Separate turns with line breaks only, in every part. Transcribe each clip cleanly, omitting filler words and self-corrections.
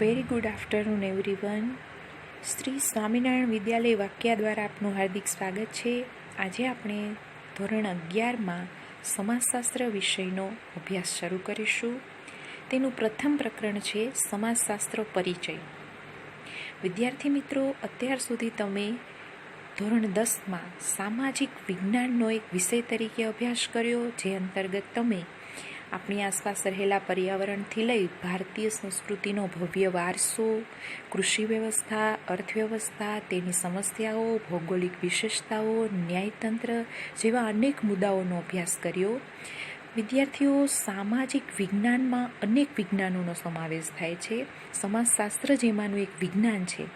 Very good afternoon everyone. Shri Swaminarayan વિદ્યાલય વાક્યા દ્વારા આપનું હાર્દિક સ્વાગત છે. આજે આપણે ધોરણ 11માં સમાજશાસ્ત્ર વિષયનો અભ્યાસ શરૂ કરીશું. તેનું પ્રથમ પ્રકરણ છે સમાજશાસ્ત્ર પરિચય. વિદ્યાર્થી મિત્રો, અત્યાર સુધી તમે ધોરણ 10માં સામાજિક વિજ્ઞાનનો એક વિષય તરીકે અભ્યાસ કર્યો, જે અંતર્ગત તમે આપણી આસપાસ રહેલા પર્યાવરણથી લઈ ભારતીય સંસ્કૃતિનો ભવ્ય વારસો, કૃષિ વ્યવસ્થા, અર્થવ્યવસ્થા, તેની સમસ્યાઓ, ભૌગોલિક વિશેષતાઓ, ન્યાયતંત્ર જેવા અનેક મુદ્દાઓનો અભ્યાસ કર્યો. વિદ્યાર્થીઓ, સામાજિક વિજ્ઞાનમાં અનેક વિજ્ઞાનોનો સમાવેશ થાય છે. સમાજશાસ્ત્ર જેમાંનું એક વિજ્ઞાન છે,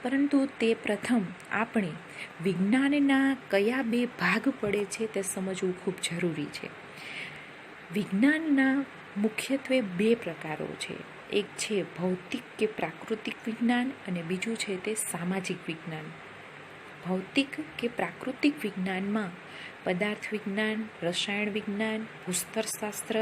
પરંતુ તે પ્રથમ આપણે વિજ્ઞાનના કયા બે ભાગ પડે છે તે સમજવું ખૂબ જરૂરી છે. વિજ્ઞાનના મુખ્યત્વે બે પ્રકારો છે. એક છે ભૌતિક કે પ્રાકૃતિક વિજ્ઞાન અને બીજું છે તે સામાજિક વિજ્ઞાન. ભૌતિક કે પ્રાકૃતિક વિજ્ઞાનમાં પદાર્થ વિજ્ઞાન, રસાયણ વિજ્ઞાન, ભૂસ્તરશાસ્ત્ર,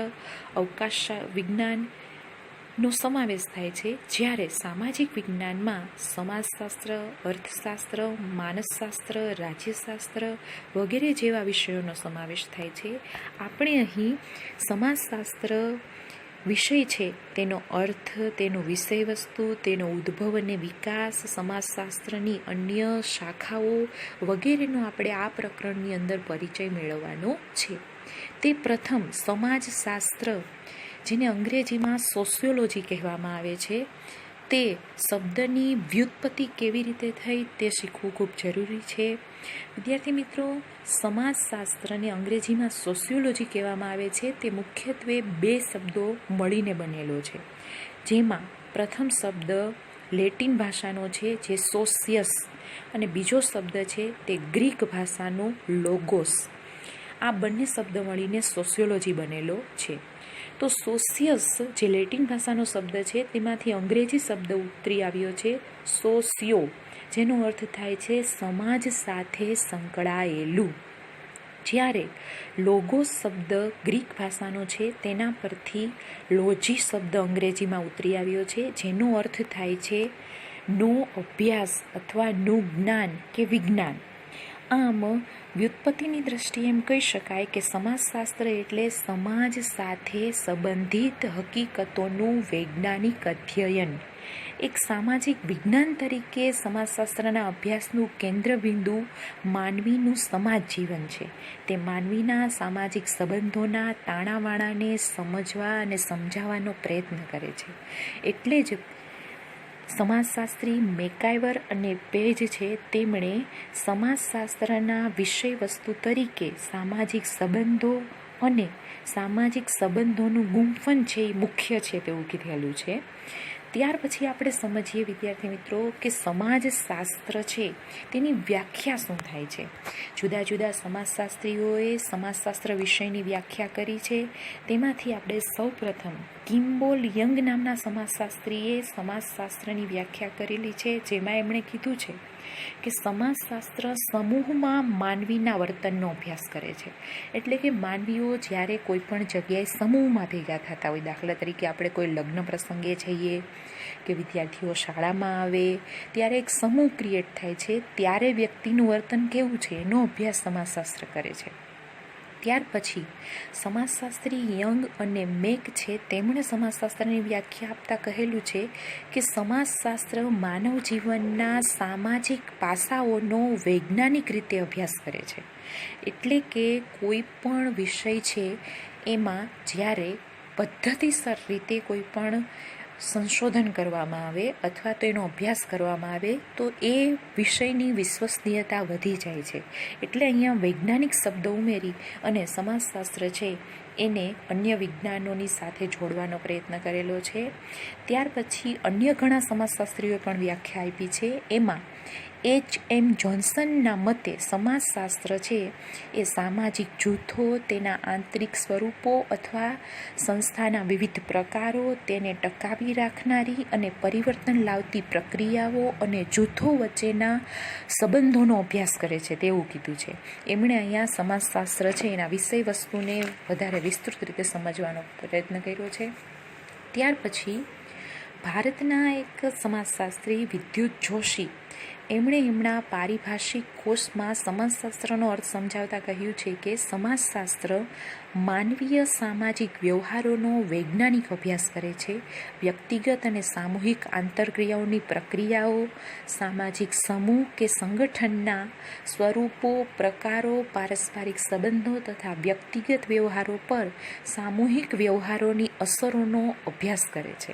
અવકાશ વિજ્ઞાનનો સમાવેશ થાય છે. જ્યારે સામાજિક વિજ્ઞાનમાં સમાજશાસ્ત્ર, અર્થશાસ્ત્ર, માનસશાસ્ત્ર, રાજ્યશાસ્ત્ર વગેરે જેવા વિષયોનો સમાવેશ થાય છે. આપણે અહીં સમાજશાસ્ત્ર વિષય છે તેનો અર્થ, તેનો વિષય વસ્તુ, તેનો ઉદ્ભવ અને વિકાસ, સમાજશાસ્ત્રની અન્ય શાખાઓ વગેરેનો આપણે આ પ્રકરણની અંદર પરિચય મેળવવાનો છે. તે પ્રથમ સમાજશાસ્ત્ર, જેને અંગ્રેજીમાં સોશિયોલોજી કહેવામાં આવે છે, તે શબ્દની વ્યુત્પત્તિ કેવી રીતે થઈ તે શીખવું ખૂબ જરૂરી છે. વિદ્યાર્થી મિત્રો, સમાજશાસ્ત્રને અંગ્રેજીમાં સોશિયોલોજી કહેવામાં આવે છે. તે મુખ્યત્વે બે શબ્દો મળીને બનેલો છે, જેમાં પ્રથમ શબ્દ લેટિન ભાષાનો છે જે સોશિયસ, અને બીજો શબ્દ છે તે ગ્રીક ભાષાનો લોગોસ. આ બંને શબ્દ મળીને સોશિયોલોજી બનેલો છે. તો સોશિયસ, જે લેટિન ભાષાનો શબ્દ છે, તેમાંથી અંગ્રેજી શબ્દ ઉતરી આવ્યો છે સોશિયો, જેનો અર્થ થાય છે સમાજ સાથે સંકળાયેલું. જ્યારે લોગોસ શબ્દ ગ્રીક ભાષાનો છે, તેના પરથી લોજી શબ્દ અંગ્રેજીમાં ઉતરી આવ્યો છે, જેનો અર્થ થાય છે નો અભ્યાસ અથવા નું જ્ઞાન કે વિજ્ઞાન. આમ વ્યુત્પત્તિની દ્રષ્ટિએ એમ કહી શકાય કે સમાજશાસ્ત્ર એટલે સમાજ સાથે સંબંધિત હકીકતોનું વૈજ્ઞાનિક અધ્યયન. એક સામાજિક વિજ્ઞાન તરીકે સમાજશાસ્ત્રના અભ્યાસનું કેન્દ્રબિંદુ માનવીનું સમાજ જીવન છે. તે માનવીના સામાજિક સંબંધોના તાણાવાણાને સમજવા અને સમજાવવાનો પ્રયત્ન કરે છે. એટલે જ સમાજશાસ્ત્રી મેકાઇવર અને પેજ છે, તેમણે સમાજશાસ્ત્રના વિષય વસ્તુ તરીકે સામાજિક સંબંધો અને સામાજિક સંબંધોનું ગુંફન છે એ મુખ્ય છે તેવું કીધેલું છે. ત્યાર પછી આપણે સમજીએ વિદ્યાર્થી મિત્રો કે સમાજશાસ્ત્ર છે તેની વ્યાખ્યા શું થાય છે. જુદા જુદા સમાજશાસ્ત્રીઓએ સમાજશાસ્ત્ર વિષયની વ્યાખ્યા કરી છે. તેમાંથી આપણે સૌપ્રથમ કિમ્બોલ યંગ નામના સમાજશાસ્ત્રીએ સમાજશાસ્ત્રની વ્યાખ્યા કરેલી છે, જેમાં એમણે કીધું છે કે સમાજશાસ્ત્ર સમૂહમાં માનવીના વર્તનનો અભ્યાસ કરે છે. એટલે કે માનવીઓ જ્યારે કોઈ પણ જગ્યાએ સમૂહમાં ભેગા થતા હોય, દાખલા તરીકે આપણે કોઈ લગ્ન પ્રસંગે જઈએ કે વિદ્યાર્થીઓ શાળામાં આવે ત્યારે એક સમૂહ ક્રિએટ થાય છે, ત્યારે વ્યક્તિનું વર્તન કેવું છે એનો અભ્યાસ સમાજશાસ્ત્ર કરે છે. ત્યાર પછી સમાજશાસ્ત્રી યંગ અને મેક છે, તેમણે સમાજશાસ્ત્રની વ્યાખ્યા આપતા કહેલું છે કે સમાજશાસ્ત્ર માનવ જીવનના સામાજિક પાસાઓનો વૈજ્ઞાનિક રીતે અભ્યાસ કરે છે. એટલે કે કોઈ પણ વિષય છે એમાં જ્યારે પદ્ધતિસર રીતે કોઈ પણ સંશોધન કરવામાં આવે અથવા તો એનો અભ્યાસ કરવામાં આવે તો એ વિષયની વિશ્વસનીયતા વધી જાય છે. એટલે અહીંયા વૈજ્ઞાનિક શબ્દ ઉમેરી અને સમાજશાસ્ત્ર છે એને અન્ય વિજ્ઞાનોની સાથે જોડવાનો પ્રયત્ન કરેલો છે. ત્યાર પછી અન્ય ઘણા સમાજશાસ્ત્રીઓએ પણ વ્યાખ્યા આપી છે. એમાં H.M. જોન્સનના મતે સમાજશાસ્ત્ર છે એ સામાજિક જૂથો, તેના આંતરિક સ્વરૂપો અથવા સંસ્થાના વિવિધ પ્રકારો, તેને ટકાવી રાખનારી અને પરિવર્તન લાવતી પ્રક્રિયાઓ અને જૂથો વચ્ચેના સંબંધોનો અભ્યાસ કરે છે તેવું કીધું છે. એમણે અહીંયા સમાજશાસ્ત્ર છે એના વિષય વસ્તુને વધારે વિસ્તૃત રીતે સમજવાનો પ્રયત્ન કર્યો છે. ત્યાર પછી ભારતના એક સમાજશાસ્ત્રી વિદ્યુત જોશી એમણે એમના પારિભાષિક કોષમાં સમાજશાસ્ત્રનો અર્થ સમજાવતા કહ્યું છે કે સમાજશાસ્ત્ર માનવીય સામાજિક વ્યવહારોનો વૈજ્ઞાનિક અભ્યાસ કરે છે. વ્યક્તિગત અને સામૂહિક આંતરક્રિયાઓની પ્રક્રિયાઓ, સામાજિક સમૂહ કે સંગઠનના સ્વરૂપો, પ્રકારો, પારસ્પરિક સંબંધો તથા વ્યક્તિગત વ્યવહારો પર સામૂહિક વ્યવહારોની અસરોનો અભ્યાસ કરે છે.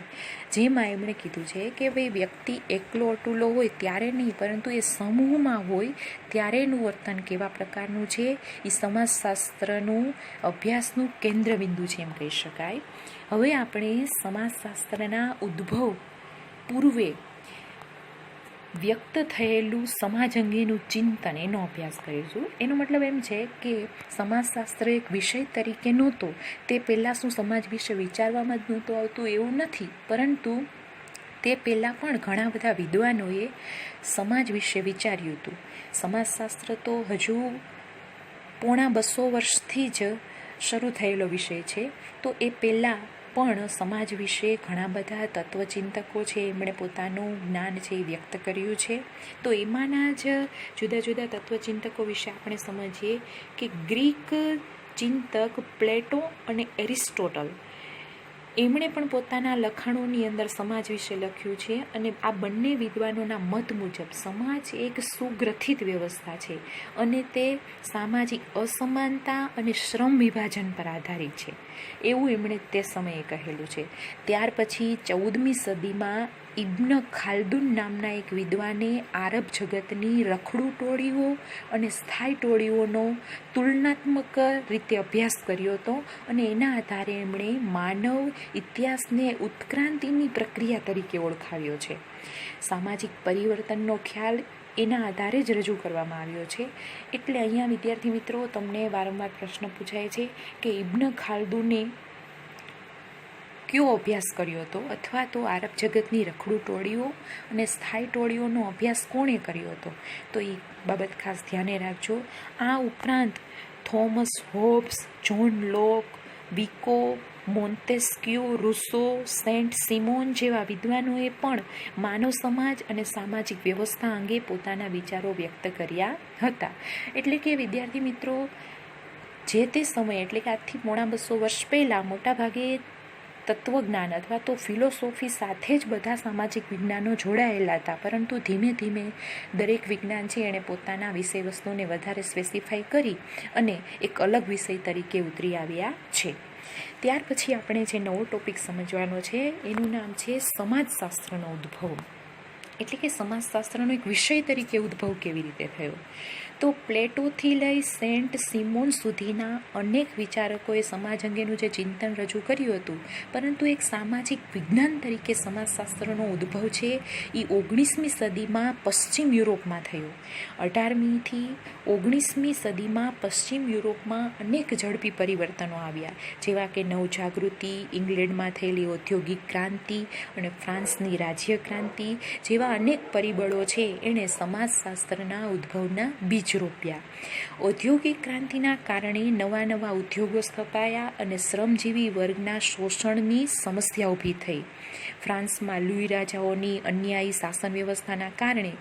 જેમાં એમણે કીધું છે કે ભાઈ વ્યક્તિ એકલો અટુલો હોય ત્યારે નહીં, પરંતુ એ સમૂહમાં હોય ત્યારે એનું વર્તન કેવા પ્રકારનું છે એ સમાજશાસ્ત્રનું અભ્યાસનું કેન્દ્રબિંદુ છે એમ કહી શકાય. હવે આપણે સમાજશાસ્ત્રના ઉદ્ભવ પૂર્વે વ્યક્ત થયેલું સમાજ અંગેનું ચિંતન એનો અભ્યાસ કરીશું. એનો મતલબ એમ છે કે સમાજશાસ્ત્ર એક વિષય તરીકે નહોતો, તે પહેલાં શું સમાજ વિશે વિચારવામાં જ નહોતું આવતું એવું નથી, પરંતુ તે પહેલાં પણ ઘણા બધા વિદ્વાનોએ સમાજ વિશે વિચાર્યું હતું. સમાજશાસ્ત્ર તો હજુ પોણા 200 વર્ષથી જ શરૂ થયેલો વિષય છે. તો એ પહેલાં પણ સમાજ વિશે ઘણા બધા તત્વચિંતકો છે, એમણે પોતાનું જ્ઞાન છે એ વ્યક્ત કર્યું છે. તો એમાંના જ જુદા જુદા તત્વચિંતકો વિશે આપણે સમજીએ કે ગ્રીક ચિંતક પ્લેટો અને એરિસ્ટોટલ એમણે પણ પોતાના લખાણોની અંદર સમાજ વિશે લખ્યું છે. અને આ બંને વિદ્વાનોના મત મુજબ સમાજ એક સુગ્રથિત વ્યવસ્થા છે અને તે સામાજિક અસમાનતા અને શ્રમ વિભાજન પર આધારિત છે એવું એમણે તે સમયે કહેલું છે. ત્યાર પછી 14મી સદીમાં ઇબ્ન ખાલ્દુન નામના એક વિદ્વાને આરબ જગતની રખડુ ટોળીઓ અને સ્થાયી ટોળીઓનો તુલનાત્મક રીતે અભ્યાસ કર્યો હતો અને એના આધારે એમણે માનવ ઇતિહાસને ઉત્ક્રાંતિની પ્રક્રિયા તરીકે ઓળખાવ્યો છે. સામાજિક પરિવર્તનનો ખ્યાલ એના આધારે જ રજૂ કરવામાં આવ્યો છે. એટલે અહીંયા વિદ્યાર્થી મિત્રો તમને વારંવાર પ્રશ્ન પૂછાય છે કે ઇબ્ન ખાલ્દુને કયો અભ્યાસ કર્યો હતો, અથવા તો આરબ જગતની રખડુ ટોળીઓ અને સ્થાયી ટોળીઓનો અભ્યાસ કોણે કર્યો હતો? તો એ બાબત ખાસ ધ્યાને રાખજો. આ ઉપરાંત થોમસ હોબ્સ, જોન લોક, વિકો, મોન્ટેસ્ક્યુ, રૂસો, સેન્ટ સિમોન જેવા વિદ્વાનોએ પણ માનવ સમાજ અને સામાજિક વ્યવસ્થા અંગે પોતાના વિચારો વ્યક્ત કર્યા હતા. એટલે કે વિદ્યાર્થી મિત્રો જે તે સમયે એટલે કે આજથી પોણા 200 વર્ષ પહેલાં મોટાભાગે તત્વજ્ઞાન અથવા તો ફિલોસોફી સાથે જ બધા સામાજિક વિજ્ઞાનો જોડાયેલા હતા, પરંતુ ધીમે ધીમે દરેક વિજ્ઞાન છે એણે પોતાના વિષય વસ્તુને વધારે સ્પેસિફાઈ કરી અને એક અલગ વિષય તરીકે ઉતરી આવ્યા છે. ત્યાર પછી આપણે જે નવો ટોપિક સમજવાનો છે એનું નામ છે સમાજશાસ્ત્રનો ઉદ્ભવ. એટલે કે સમાજશાસ્ત્રનો એક વિષય તરીકે ઉદ્ભવ કેવી રીતે થયો? તો પ્લેટોથી લઈ સેન્ટ સિમોન સુધીના અનેક વિચારકોએ સમાજ અંગેનું જે ચિંતન રજૂ કર્યું હતું, પરંતુ એક સામાજિક વિજ્ઞાન તરીકે સમાજશાસ્ત્રનો ઉદ્ભવ છે એ 19મી સદીમાં પશ્ચિમ યુરોપમાં થયો. 18મીથી 19મી સદીમાં પશ્ચિમ યુરોપમાં અનેક ઝડપી પરિવર્તનો આવ્યા, જેવા કે નવજાગૃતિ, ઇંગ્લેન્ડમાં થયેલી ઔદ્યોગિક ક્રાંતિ અને ફ્રાન્સની રાજ્ય ક્રાંતિ જેવા અનેક પરિબળો છે એણે સમાજશાસ્ત્રના ઉદ્ભવના બીજ રોપ્યા. ઔદ્યોગિક ક્રાંતિના કારણે નવા નવા ઉદ્યોગો સ્થપાયા અને શ્રમજીવી વર્ગના શોષણની સમસ્યા ઊભી થઈ. ફ્રાન્સમાં લુઈ રાજાઓની અન્યાયી શાસન વ્યવસ્થાના કારણે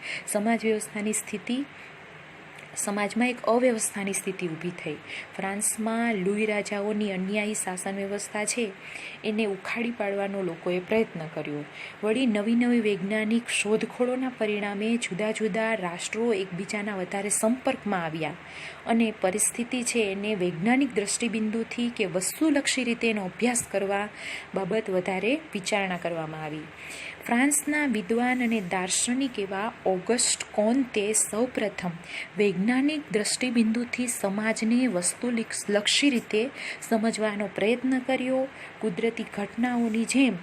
સમાજમાં એક અવ્યવસ્થાની સ્થિતિ ઊભી થઈ. ફ્રાન્સમાં લુઈ રાજાઓની અન્યાયી શાસન વ્યવસ્થા છે એને ઉખાડી પાડવાનો લોકોએ પ્રયત્ન કર્યો. વળી નવી નવી વૈજ્ઞાનિક શોધખોળોના પરિણામે જુદા જુદા રાષ્ટ્રો એકબીજાના વધારે સંપર્કમાં આવ્યા અને પરિસ્થિતિ છે એને વૈજ્ઞાનિક દ્રષ્ટિબિંદુથી કે વસ્તુલક્ષી રીતે એનો અભ્યાસ કરવા બાબત વધારે વિચારણા કરવામાં આવી. ફ્રાન્સના વિદ્વાન અને દાર્શનિક એવા ઓગસ્ટ કોન્તે સૌપ્રથમ વૈજ્ઞાનિક દ્રષ્ટિબિંદુથી સમાજને વસ્તુલક્ષી રીતે સમજવાનો પ્રયત્ન કર્યો. કુદરતી ઘટનાઓની જેમ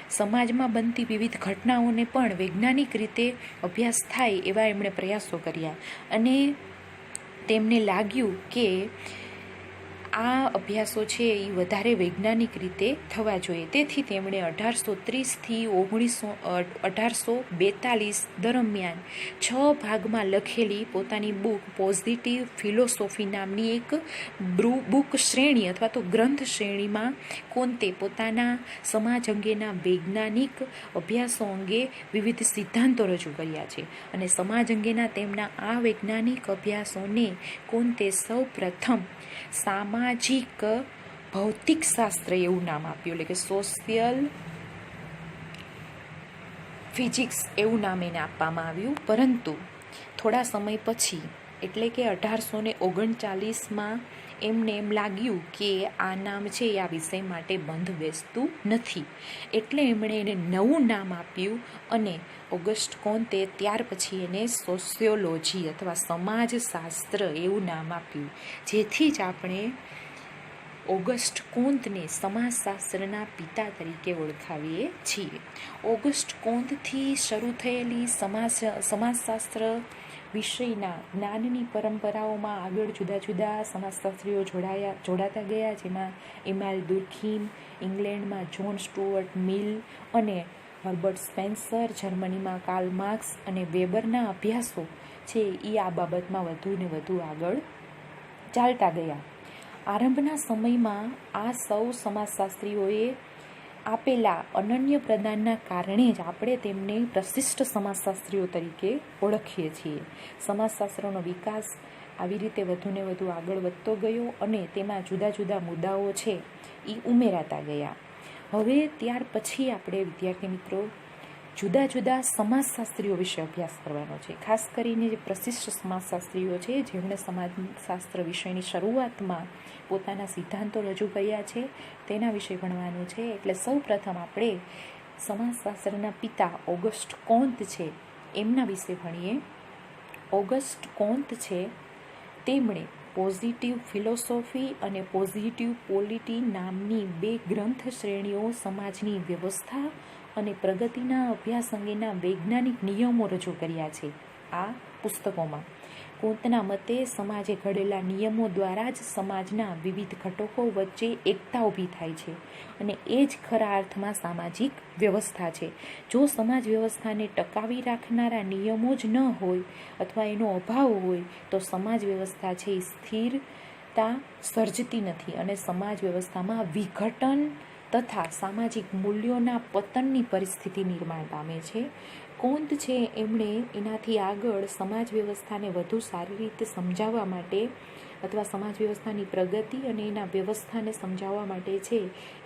સમાજમાં બનતી વિવિધ ઘટનાઓને પણ વૈજ્ઞાનિક રીતે અભ્યાસ થાય એવા એમણે પ્રયાસો કર્યા અને તેમને લાગ્યું કે આ અભ્યાસો છે એ વધારે વૈજ્ઞાનિક રીતે થવા જોઈએ. તેથી તેમણે 1830થી 1842 દરમિયાન 6 ભાગમાં લખેલી પોતાની બુક પોઝિટિવ ફિલોસોફી નામની એક બુક શ્રેણી અથવા તો ગ્રંથ શ્રેણીમાં કોન્તે પોતાના સમાજ અંગેના વૈજ્ઞાનિક અભ્યાસો અંગે વિવિધ સિદ્ધાંતો રજૂ કર્યા છે. અને સમાજ અંગેના તેમના આ વૈજ્ઞાનિક અભ્યાસોને કોન્તે સૌ પ્રથમ સામાજિક ભૌતિક શાસ્ત્ર એવું નામ આપ્યું, એટલે કે સોશિયલ ફિઝિક્સ એવું નામ એને આપવામાં આવ્યું. પરંતુ થોડા સમય પછી એટલે કે 1839માં એમને એમ લાગ્યું કે આ નામ છે એ આ વિષય માટે બંધ બેસતું નથી, એટલે એમણે એને નવું નામ આપ્યું અને ઓગસ્ટ કોન્તે ત્યાર પછી એને સોશિયોલોજી અથવા સમાજશાસ્ત્ર એવું નામ આપ્યું. જેથી જ આપણે ઓગસ્ટ કોન્તને સમાજશાસ્ત્રના પિતા તરીકે ઓળખાવીએ છીએ. ઓગસ્ટ કોન્તથી શરૂ થયેલી સમાજશાસ્ત્ર વિષયના જ્ઞાનની પરંપરાઓમાં આગળ જુદા જુદા સમાજશાસ્ત્રીઓ જોડાતા ગયા, જેમાં ઇમાનુએલ દુર્ખીમ, ઇંગ્લેન્ડમાં જ્હોન સ્ટુઅર્ટ મિલ અને હર્બર્ટ સ્પેન્સર, જર્મનીમાં કાર્લ માર્ક્સ અને વેબરના અભ્યાસો છે એ આ બાબતમાં વધુ ને વધુ આગળ ચાલતા ગયા. આરંભના સમયમાં આ સૌ સમાજશાસ્ત્રીઓએ આપેલા અનન્ય પ્રદાનના કારણે જ આપણે તેમને પ્રશિષ્ટ સમાજશાસ્ત્રીઓ તરીકે ઓળખીએ છીએ. સમાજશાસ્ત્રનો વિકાસ આવી રીતે વધુ ને વધુ આગળ વધતો ગયો અને તેમાં જુદા જુદા મુદ્દાઓ છે એ ઉમેરાતા ગયા. હવે ત્યાર પછી આપણે વિદ્યાર્થી મિત્રો જુદા જુદા સમાજશાસ્ત્રીઓ વિશે અભ્યાસ કરવાનો છે. ખાસ કરીને જે પ્રશિષ્ટ સમાજશાસ્ત્રીઓ છે જેમણે સમાજશાસ્ત્ર વિષયની શરૂઆતમાં પોતાના સિદ્ધાંતો રજૂ કર્યા છે તેના વિશે ભણવાનું છે. એટલે સૌ પ્રથમ આપણે સમાજશાસ્ત્રના પિતા ઓગસ્ટ કોન્ત છે એમના વિશે ભણીએ. ઓગસ્ટ કોન્ત છે તેમણે પોઝિટિવ ફિલોસોફી અને પોઝિટિવ પોલિટી નામની 2 ગ્રંથ શ્રેણીઓ સમાજની વ્યવસ્થા અને પ્રગતિના અભ્યાસ અંગેના વૈજ્ઞાનિક નિયમો રજૂ કર્યા છે. આ પુસ્તકોમાં કોન્તના મતે સમાજે ઘડેલા નિયમો દ્વારા જ સમાજના વિવિધ ઘટકો વચ્ચે એકતા ઊભી થાય છે અને એ જ ખરા અર્થમાં સામાજિક વ્યવસ્થા છે. જો સમાજ વ્યવસ્થાને ટકાવી રાખનારા નિયમો જ ન હોય અથવા એનો અભાવ હોય તો સમાજ વ્યવસ્થા છે એ સ્થિરતા સર્જતી નથી અને સમાજ વ્યવસ્થામાં વિઘટન તથા સામાજિક મૂલ્યોના પતનની પરિસ્થિતિ નિર્માણ પામે છે. કોન્ત છે એમણે એનાથી આગળ સમાજ વ્યવસ્થાને વધુ સારી રીતે સમજાવવા માટે અથવા સમાજ વ્યવસ્થાની પ્રગતિ અને એના વ્યવસ્થાને સમજાવવા માટે છે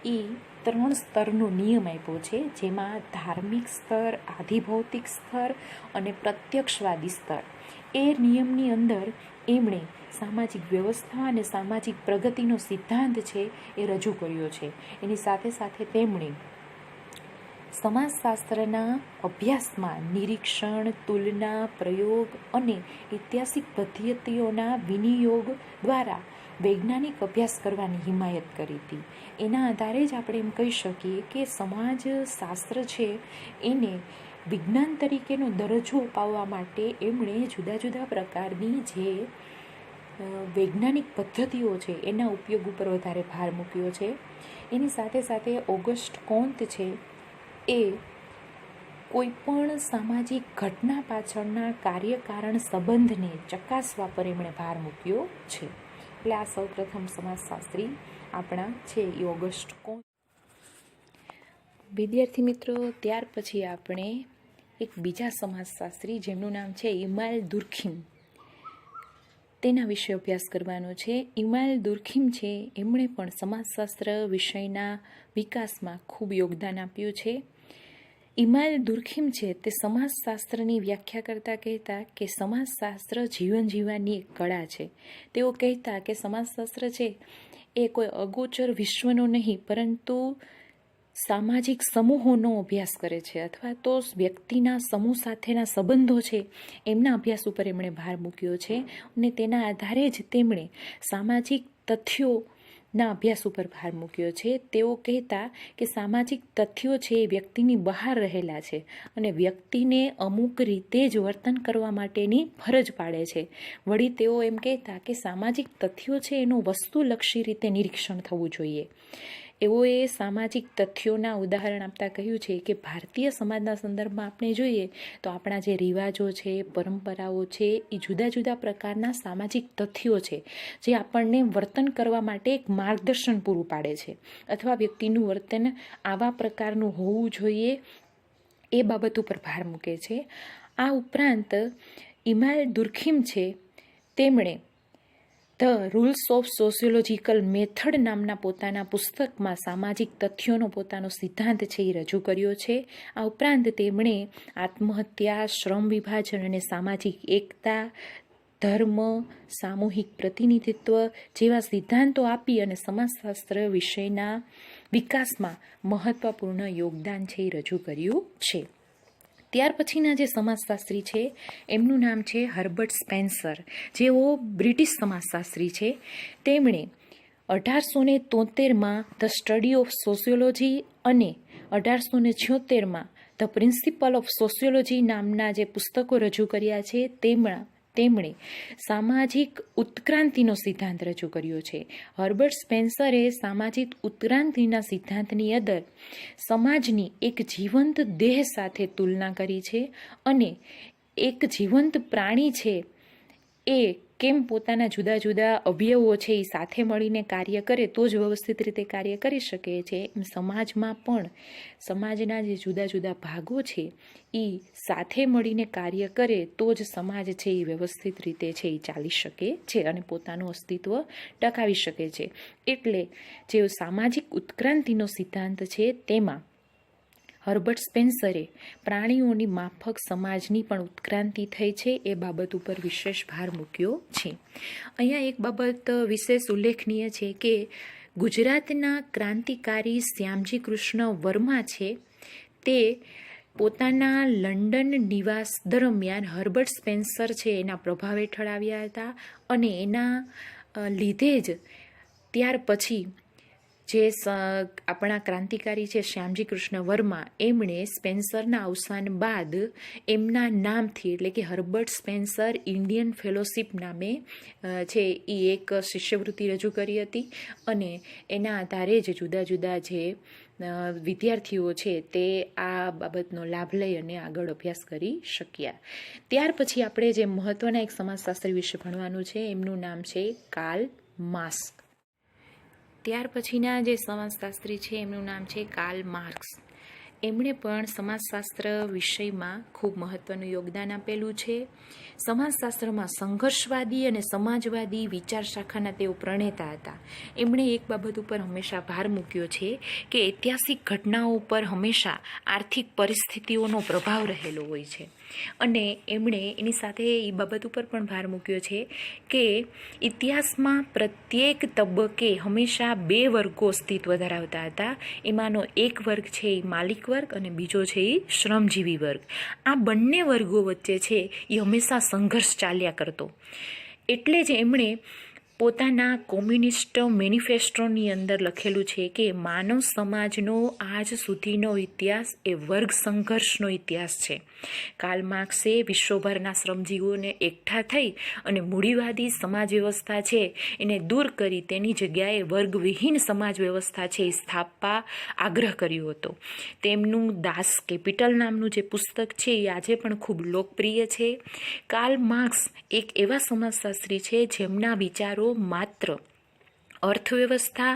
એ 3 સ્તરનો નિયમ આપ્યો છે, જેમાં ધાર્મિક સ્તર, આધિભૌતિક સ્તર અને પ્રત્યક્ષવાદી સ્તર. એ નિયમની અંદર એમણે સામાજિક વ્યવસ્થા અને સામાજિક પ્રગતિનો સિદ્ધાંત છે એ રજૂ કર્યો છે. એની સાથે સાથે તેમણે સમાજશાસ્ત્રના અભ્યાસમાં નિરીક્ષણ, તુલના, પ્રયોગ અને ઐતિહાસિક પદ્ધતિઓના વિનિયોગ દ્વારા વૈજ્ઞાનિક અભ્યાસ કરવાની હિમાયત કરી હતી. એના આધારે જ આપણે એમ કહી શકીએ કે સમાજશાસ્ત્ર છે એને વિજ્ઞાન તરીકેનો દરજ્જો અપાવવા માટે એમણે જુદા જુદા પ્રકારની જે વૈજ્ઞાનિક પદ્ધતિઓ છે એના ઉપયોગ ઉપર વધારે ભાર મૂક્યો છે. એની સાથે સાથે ઓગસ્ટ કોન્ત છે એ કોઈ પણ સામાજિક ઘટના પાછળના કાર્યકારણ સંબંધને ચકાસવા પર એમણે ભાર મૂક્યો છે. એટલે આ સૌ પ્રથમ સમાજશાસ્ત્રી આપણા છે એ ઓગસ્ટ કોન્ત. વિદ્યાર્થી મિત્રો, ત્યાર પછી આપણે એક બીજા સમાજશાસ્ત્રી જેમનું નામ છે ઇમાનુએલ દુર્ખીમ તેના વિશે અભ્યાસ કરવાનો છે. ઇમાનુએલ દુર્ખીમ છે એમણે પણ સમાજશાસ્ત્ર વિષયના વિકાસમાં ખૂબ યોગદાન આપ્યું છે. ઇમાનુએલ દુર્ખીમ છે તે સમાજશાસ્ત્રની વ્યાખ્યા કરતાં કહેતા કે સમાજશાસ્ત્ર જીવન જીવવાની એક કળા છે. તેઓ કહેતા કે સમાજશાસ્ત્ર છે એ કોઈ અગોચર વિશ્વનો નહીં પરંતુ સામાજિક સમૂહોનો અભ્યાસ કરે છે અથવા તો વ્યક્તિના સમૂહ સાથેના સંબંધો છે એમના અભ્યાસ ઉપર એમણે ભાર મૂક્યો છે અને તેના આધારે જ તેમણે સામાજિક તથ્યો ના અભ્યાસ ઉપર ભાર મૂક્યો છે. તેઓ કહેતા કે સામાજિક તથ્યો છે એ વ્યક્તિની બહાર રહેલા છે અને વ્યક્તિને અમુક રીતે જ વર્તન કરવા માટેની ફરજ પાડે છે. વળી તેઓ એમ કહેતા કે સામાજિક તથ્યો છે એનું વસ્તુલક્ષી રીતે નિરીક્ષણ થવું જોઈએ. એઓએ સામાજિક તથ્યોના ઉદાહરણ આપતા કહ્યું છે કે ભારતીય સમાજના સંદર્ભમાં આપણે જોઈએ તો આપણા જે રિવાજો છે, પરંપરાઓ છે, એ જુદા જુદા પ્રકારના સામાજિક તથ્યો છે જે આપણને વર્તન કરવા માટે એક માર્ગદર્શન પૂરું પાડે છે અથવા વ્યક્તિનું વર્તન આવા પ્રકારનું હોવું જોઈએ એ બાબત ઉપર ભાર મૂકે છે. આ ઉપરાંત ઇમાલ દુર્ખીમ છે, તેમણે the rules of sociological method નામના પોતાના પુસ્તકમાં સામાજિક તથ્યોનો પોતાનો સિદ્ધાંત છે એ રજૂ કર્યો છે. આ ઉપરાંત તેમણે આત્મહત્યા, શ્રમ વિભાજન અને સામાજિક એકતા, ધર્મ, સામૂહિક પ્રતિનિધિત્વ જેવા સિદ્ધાંતો આપી અને સમાજશાસ્ત્ર વિષયના વિકાસમાં મહત્વપૂર્ણ યોગદાન છે એ રજૂ કર્યું છે. ત્યાર પછીના જે સમાજશાસ્ત્રી છે એમનું નામ છે હર્બર્ટ સ્પેન્સર, જેઓ બ્રિટિશ સમાજશાસ્ત્રી છે. તેમણે 1873માં ધ સ્ટડી ઓફ સોશિયોલોજી અને 1876માં ધ પ્રિન્સિપલ ઓફ સોશિયોલોજી નામના જે પુસ્તકો રજૂ કર્યા છે. તેમણે સામાજિક ઉત્ક્રાંતિનો સિદ્ધાંત રજૂ કર્યો છે. હર્બર્ટ સ્પેન્સરે સામાજિક ઉત્ક્રાંતિના સિદ્ધાંતની અંદર સમાજની એક જીવંત દેહ સાથે તુલના કરી છે અને એક જીવંત પ્રાણી છે એ કેમ પોતાના જુદા જુદા અવયવો છે એ સાથે મળીને કાર્ય કરે તો જ વ્યવસ્થિત રીતે કાર્ય કરી શકે છે, એમ સમાજમાં પણ સમાજના જે જુદા જુદા ભાગો છે એ સાથે મળીને કાર્ય કરે તો જ સમાજ છે એ વ્યવસ્થિત રીતે છે એ ચાલી શકે છે અને પોતાનું અસ્તિત્વ ટકાવી શકે છે. એટલે જે સામાજિક ઉત્ક્રાંતિનો સિદ્ધાંત છે તેમાં હર્બર્ટ સ્પેન્સરે પ્રાણીઓની માફક સમાજની પણ ઉત્ક્રાંતિ થઈ છે એ બાબત ઉપર વિશેષ ભાર મૂક્યો છે. અહીંયા એક બાબત વિશેષ ઉલ્લેખનીય છે કે ગુજરાતના ક્રાંતિકારી શ્યામજી કૃષ્ણ વર્મા છે તે પોતાના લંડન નિવાસ દરમિયાન હર્બર્ટ સ્પેન્સર છે એના પ્રભાવ હેઠળ આવ્યા હતા અને એના લીધે જ ત્યાર પછી જે આપણા ક્રાંતિકારી છે શ્યામજી કૃષ્ણ વર્મા, એમણે સ્પેન્સરના અવસાન બાદ એમના નામથી એટલે કે હર્બર્ટ સ્પેન્સર ઇન્ડિયન ફેલોશિપ નામે છે એ એક શિષ્યવૃત્તિ રજૂ કરી હતી અને એના આધારે જ જુદા જુદા જે વિદ્યાર્થીઓ છે તે આ બાબતનો લાભ લઈ અને આગળ અભ્યાસ કરી શક્યા. ત્યાર પછી આપણે જે મહત્વના એક સમાજશાસ્ત્રી વિશે ભણવાનું છે એમનું નામ છે કાર્લ માર્ક્સ. ત્યાર પછીના જે સમાજશાસ્ત્રી છે એમનું નામ છે કાર્લ માર્ક્સ. એમણે પણ સમાજશાસ્ત્ર વિષયમાં ખૂબ મહત્વનું યોગદાન આપેલું છે. સમાજશાસ્ત્રમાં સંઘર્ષવાદી અને સમાજવાદી વિચાર શાખાના તેઓ પ્રણેતા હતા. એમણે એક બાબત ઉપર હંમેશા ભાર મૂક્યો છે કે ઐતિહાસિક ઘટનાઓ ઉપર હંમેશા આર્થિક પરિસ્થિતિઓનો પ્રભાવ રહેલો હોય છે અને એમણે એની સાથે એ બાબત ઉપર પણ ભાર મૂક્યો છે કે ઇતિહાસમાં પ્રત્યેક તબક્કે હંમેશા બે વર્ગો અસ્તિત્વ ધરાવતા હતા. એમાંનો એક વર્ગ છે એ માલિક વર્ગ અને બીજો છે એ શ્રમજીવી વર્ગ. આ બંને વર્ગો વચ્ચે છે એ હંમેશા સંઘર્ષ ચાલ્યા કરતો. એટલે જ એમણે પોતાના કોમ્યુનિસ્ટ મેનિફેસ્ટોની અંદર લખેલું છે કે માનવ સમાજનો આજ સુધીનો ઇતિહાસ એ વર્ગ સંઘર્ષનો ઇતિહાસ છે. કાર્લ માર્ક્સે વિશ્વભરના શ્રમજીવીઓને એકઠા થઈ અને મૂડીવાદી સમાજ વ્યવસ્થા છે એને દૂર કરી તેની જગ્યાએ વર્ગવિહીન સમાજ વ્યવસ્થા છે એ સ્થાપવા આગ્રહ કર્યો હતો. તેમનું દાસ કેપિટલ નામનું જે પુસ્તક છે એ આજે પણ ખૂબ લોકપ્રિય છે. કાર્લ માર્ક્સ એક એવા સમાજશાસ્ત્રી છે જેમના વિચારો માત્ર અર્થવ્યવસ્થા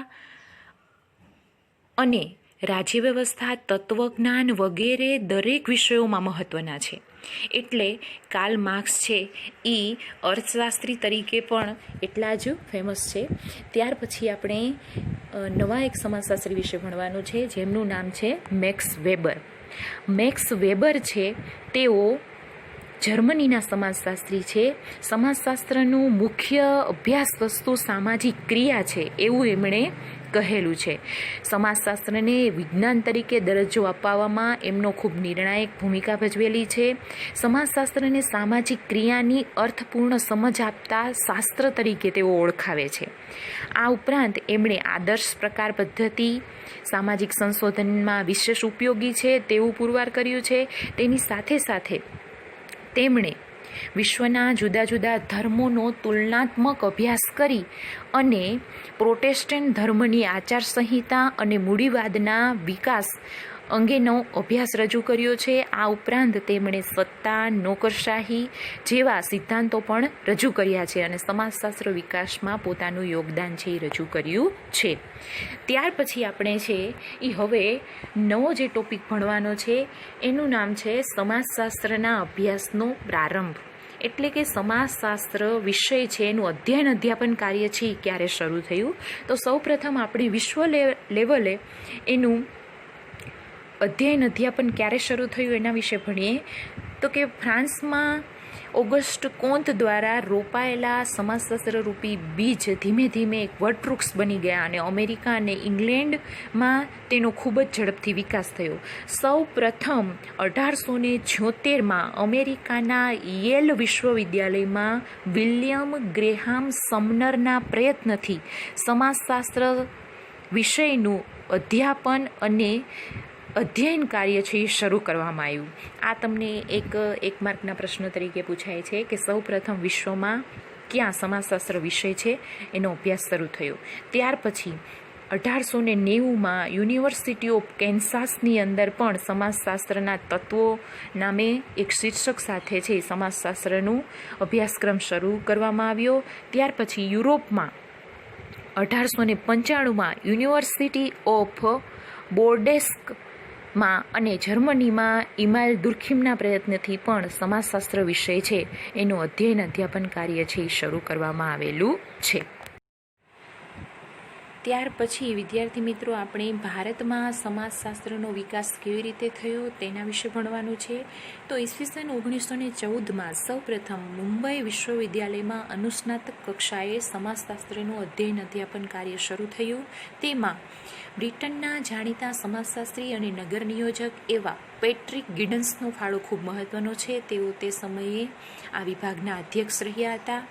અને રાજ્ય વ્યવસ્થા, તત્વજ્ઞાન વગેરે દરેક વિષયોમાં મહત્વના છે. એટલે કાર્લ માર્ક્સ છે એ અર્થશાસ્ત્રી તરીકે પણ એટલા જ ફેમસ છે. ત્યાર પછી આપણે નવા એક સમાજશાસ્ત્રી વિશે ભણવાનું છે જેમનું નામ છે મેક્સ વેબર. મેક્સ વેબર છે તેઓ જર્મનીના સમાજશાસ્ત્રી છે. સમાજશાસ્ત્રનું મુખ્ય અભ્યાસ વસ્તુ સામાજિક ક્રિયા છે એવું એમણે કહેલું છે. સમાજશાસ્ત્રને વિજ્ઞાન તરીકે દરજ્જો અપાવવામાં એમનો ખૂબ નિર્ણાયક ભૂમિકા ભજવેલી છે. સમાજશાસ્ત્રને સામાજિક ક્રિયાની અર્થપૂર્ણ સમજ આપતા શાસ્ત્ર તરીકે તેઓ ઓળખાવે છે. આ ઉપરાંત એમણે આદર્શ પ્રકાર પદ્ધતિ સામાજિક સંશોધનમાં વિશેષ ઉપયોગી છે તેવું પુરવાર કર્યું છે. તેની સાથે સાથે તેમણે વિશ્વના જુદા જુદા ધર્મોનો તુલનાત્મક અભ્યાસ કરી અને પ્રોટેસ્ટન્ટ ધર્મની આચારસંહિતા અને મૂડીવાદના વિકાસ અંગેનો અભ્યાસ રજૂ કર્યો છે. આ ઉપરાંત તેમણે સત્તા, નોકરશાહી જેવા સિદ્ધાંતો પણ રજૂ કર્યા છે અને સમાજશાસ્ત્ર વિકાસમાં પોતાનું યોગદાન છે એ રજૂ કર્યું છે. ત્યાર પછી આપણે છે એ હવે નવો જે ટોપિક ભણવાનો છે એનું નામ છે સમાજશાસ્ત્રના અભ્યાસનો પ્રારંભ. એટલે કે સમાજશાસ્ત્ર વિષય છે એનું અધ્યાપન કાર્ય છે એ ક્યારે શરૂ થયું. તો સૌપ્રથમ આપણે વિશ્વ લેવલે એનું અધ્યાપન ક્યારે શરૂ થયું એના વિશે ભણીએ. તો કે ફ્રાન્સમાં ઓગસ્ટ કોન્ત દ્વારા રોપાયેલા સમાજશાસ્ત્ર રૂપી બીજ ધીમે ધીમે એક વટવૃક્ષ બની ગયા અને અમેરિકા અને ઇંગ્લેન્ડમાં તેનો ખૂબ જ ઝડપથી વિકાસ થયો. સૌ પ્રથમ 1876માં અમેરિકાના યેલ વિશ્વવિદ્યાલયમાં વિલિયમ ગ્રેહામ સમનરના પ્રયત્નથી સમાજશાસ્ત્ર વિષયનું અધ્યાપન અને અધ્યયન કાર્ય છે એ શરૂ કરવામાં આવ્યું. આ તમને એક માર્કના પ્રશ્ન તરીકે પૂછાય છે કે સૌ પ્રથમ વિશ્વમાં ક્યાં સમાજશાસ્ત્ર વિષય છે એનો અભ્યાસ શરૂ થયો. ત્યાર પછી 1890માં યુનિવર્સિટી ઓફ કેન્સાસની અંદર પણ સમાજશાસ્ત્રના તત્વો નામે એક શીર્ષક સાથે છે સમાજશાસ્ત્રનું અભ્યાસક્રમ શરૂ કરવામાં આવ્યો. ત્યાર પછી યુરોપમાં 1895માં યુનિવર્સિટી ઓફ બોર્ડેસ્કમાં અને જર્મનીમાં ઇમાલ દુર્ખીમના પ્રયત્નથી પણ સમાજશાસ્ત્ર વિષય છે એનું અધ્યાપન કાર્ય છે એ શરૂ કરવામાં આવેલું છે. ત્યાર પછી વિદ્યાર્થી મિત્રો આપણે ભારતમાં સમાજશાસ્ત્રનો વિકાસ કેવી રીતે થયો તેના વિશે ભણવાનું છે. તો ઈસવીસન 1914માં સૌપ્રથમ મુંબઈ વિશ્વવિદ્યાલયમાં અનુસ્નાતક કક્ષાએ સમાજશાસ્ત્રનું અધ્યાપન કાર્ય શરૂ થયું. તેમાં બ્રિટનના જાણીતા સમાજશાસ્ત્રી અને નગર નિયોજક એવા પેટ્રિક ગિડન્સનો ફાળો ખૂબ મહત્વનો છે. તેઓ તે સમયે આ વિભાગના અધ્યક્ષ રહ્યા હતા.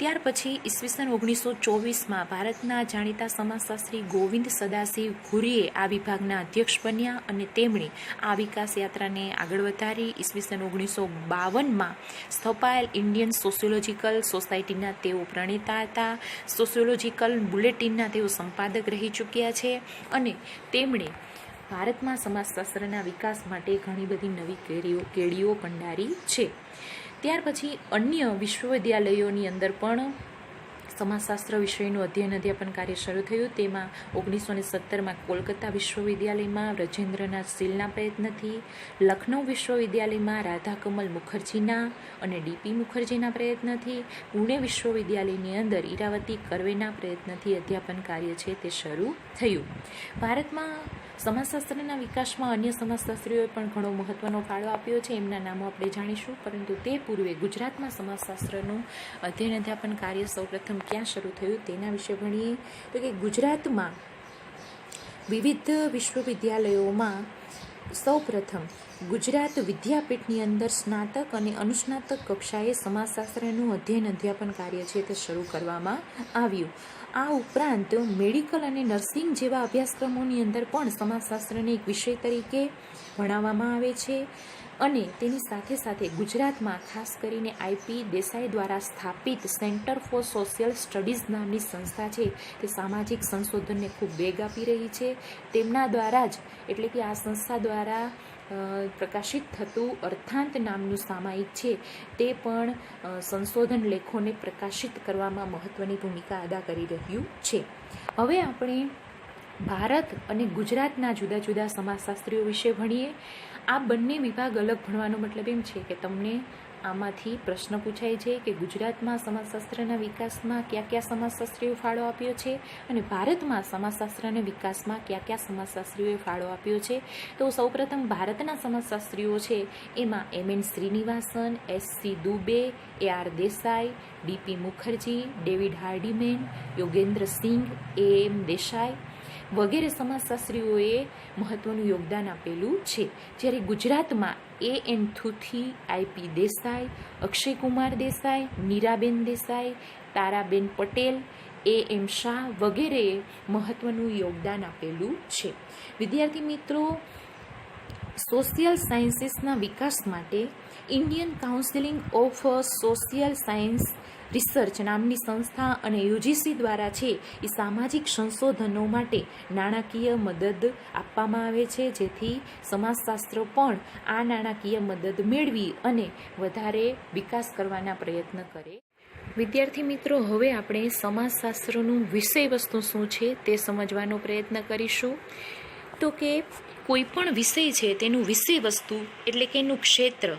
ત્યાર પછી ઈસવીસન 1924માં ભારતના જાણીતા સમાજશાસ્ત્રી ગોવિંદ સદાશિવ ઘુરીએ આ વિભાગના અધ્યક્ષ બન્યા અને તેમણે આ વિકાસ યાત્રાને આગળ વધારી. ઈસવીસન 1952માં સ્થપાયેલ ઇન્ડિયન સોશિયોલોજીકલ સોસાયટીના તેઓ પ્રણેતા હતા. સોશિયોલોજીકલ બુલેટિનના તેઓ સંપાદક રહી ચૂક્યા છે અને તેમણે ભારતમાં સમાજશાસ્ત્રના વિકાસ માટે ઘણી બધી નવી કેળીઓ કંડારી છે. ત્યાર પછી અન્ય વિશ્વવિદ્યાલયોની અંદર પણ સમાજશાસ્ત્ર વિષયનું અધ્યાપન કાર્ય શરૂ થયું. તેમાં 1917માં કોલકાતા વિશ્વવિદ્યાલયમાં વ્રજેન્દ્રનાથ શીલના પ્રયત્નથી, લખનૌ વિશ્વવિદ્યાલયમાં રાધાકમલ મુખર્જીના અને ડીપી મુખર્જીના પ્રયત્નથી, પુણે વિશ્વવિદ્યાલયની અંદર ઈરાવતી કર્વેના પ્રયત્નથી અધ્યાપન કાર્ય છે તે શરૂ થયું. ભારતમાં સમાજશાસ્ત્રના વિકાસમાં અન્ય સમાજશાસ્ત્રીઓએ પણ ઘણો મહત્વનો ફાળો આપ્યો છે. એમના નામો આપણે જાણીશું, પરંતુ તે પૂર્વે ગુજરાતમાં સમાજશાસ્ત્રનું અધ્યાપન કાર્ય સૌપ્રથમ ક્યાં શરૂ થયું તેના વિશે ભણીએ. તો કે ગુજરાતમાં વિવિધ વિશ્વવિદ્યાલયોમાં સૌપ્રથમ ગુજરાત વિદ્યાપીઠની અંદર સ્નાતક અને અનુસ્નાતક કક્ષાએ સમાજશાસ્ત્રનું અધ્યાપન કાર્ય છે તે શરૂ કરવામાં આવ્યું. આ ઉપરાંત મેડિકલ અને નર્સિંગ જેવા અભ્યાસક્રમોની અંદર પણ સમાજશાસ્ત્રને એક વિષય તરીકે ભણાવવામાં આવે છે અને તેની સાથે સાથે ગુજરાતમાં ખાસ કરીને આઈપી દેસાઈ દ્વારા સ્થાપિત સેન્ટર ફોર સોશિયલ સ્ટડીઝ નામની સંસ્થા છે તે સામાજિક સંશોધનને ખૂબ વેગ આપી રહી છે. તેમના દ્વારા જ એટલે કે આ સંસ્થા દ્વારા પ્રકાશિત થતું અર્થાંત નામનું સામાયિક છે તે પણ સંશોધન લેખોને પ્રકાશિત કરવામાં મહત્વની ભૂમિકા અદા કરી રહ્યું છે. હવે આપણે ભારત અને ગુજરાતના જુદા જુદા સમાજશાસ્ત્રીઓ વિશે ભણીએ. આ બંને વિભાગ અલગ ભણવાનો મતલબ એમ છે કે તમને આમાંથી પ્રશ્ન પૂછાય છે કે ગુજરાતમાં સમાજશાસ્ત્રના વિકાસમાં કયા કયા સમાજશાસ્ત્રીઓ ફાળો આપ્યો છે અને ભારતમાં સમાજશાસ્ત્રના વિકાસમાં કયા કયા સમાજશાસ્ત્રીઓએ ફાળો આપ્યો છે. તો સૌપ્રથમ ભારતના સમાજશાસ્ત્રીઓ છે એમાં એમ.એન. શ્રીનિવાસન, એસ.સી. દુબે, એ.આર. દેસાઈ, ડી.પી. મુખર્જી, ડેવિડ હાર્ડીમેન, યોગેન્દ્ર સિંઘ, એ.એમ. દેસાઈ વગેરે સમાજશાસ્ત્રીઓએ મહત્વનું યોગદાન આપેલું છે. જ્યારે ગુજરાતમાં એ.એન. થુથી, આઈ.પી. દેસાઈ, અક્ષયકુમાર દેસાઈ, નીરાબેન દેસાઈ, તારાબેન પટેલ, એ.એમ. શાહ વગેરેએ મહત્વનું યોગદાન આપેલું છે. વિદ્યાર્થી મિત્રો, સોશિયલ સાયન્સીસના વિકાસ માટે Indian counselling of social science research નામની સંસ્થા અને યુજીસી દ્વારા છે એ સામાજિક સંશોધનો માટે નાણાકીય મદદ આપવામાં આવે છે, જેથી સમાજશાસ્ત્ર પણ આ નાણાકીય મદદ મેળવી અને વધારે વિકાસ કરવાના પ્રયત્ન કરે. વિદ્યાર્થી મિત્રો, હવે આપણે સમાજશાસ્ત્રનું વિષય વસ્તુ શું છે તે સમજવાનો પ્રયત્ન કરીશું. તો કે કોઈ પણ વિષય છે તેનું વિષય વસ્તુ એટલે કે એનું ક્ષેત્ર,